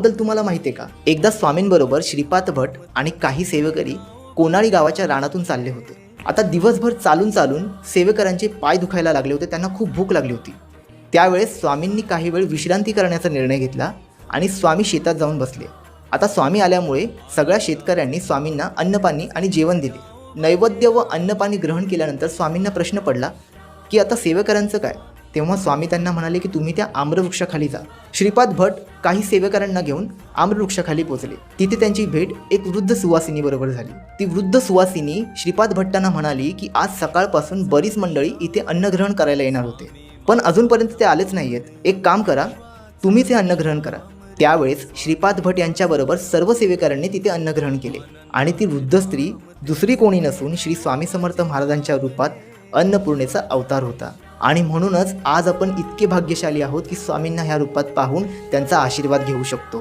बद्दल तुम्हाला माहिती आहे का? एकदा स्वामींबरोबर श्रीपाद भट आणि काही सेवेकरी कोनाळी गावाच्या रानातून चालले होते. आता दिवसभर चालून चालून सेवेकरांचे पाय दुखायला लागले होते. त्यांना खूप भूक लागली होती. त्यावेळेस स्वामींनी काही वेळ विश्रांती करण्याचा निर्णय घेतला आणि स्वामी शेतात जाऊन बसले. आता स्वामी आल्यामुळे सगळ्या शेतकऱ्यांनी स्वामींना अन्नपाणी आणि जेवण दिले. नैवेद्य व अन्नपाणी ग्रहण केल्यानंतर स्वामींना प्रश्न पडला की आता सेवेकरांचं काय? तेव्हा स्वामी त्यांना म्हणाले की तुम्ही त्या आम्रवृक्षाखाली जा. श्रीपाद भट काही सेवेकरांना घेऊन आम्रवृक्षाखाली पोहोचले. तिथे त्यांची भेट एक वृद्ध सुवासिनी बरोबर झाली. ती वृद्ध सुवासिनी श्रीपाद भट्टांना म्हणाली की आज सकाळपासून बरीच मंडळी इथे अन्नग्रहण करायला येणार होते, पण अजूनपर्यंत ते आलेच नाहीयेत. एक काम करा, तुम्हीच हे अन्नग्रहण करा. त्यावेळेस श्रीपाद भट यांच्याबरोबर सर्व सेवेकरांनी तिथे अन्नग्रहण केले आणि ती वृद्ध स्त्री दुसरी कोणी नसून श्री स्वामी समर्थ महाराजांच्या रूपात अन्नपूर्णेचा अवतार होता. आणि म्हणूनच आज आपण इतके भाग्यशाली आहोत की स्वामींना ह्या रूपात पाहून त्यांचा आशीर्वाद घेऊ शकतो.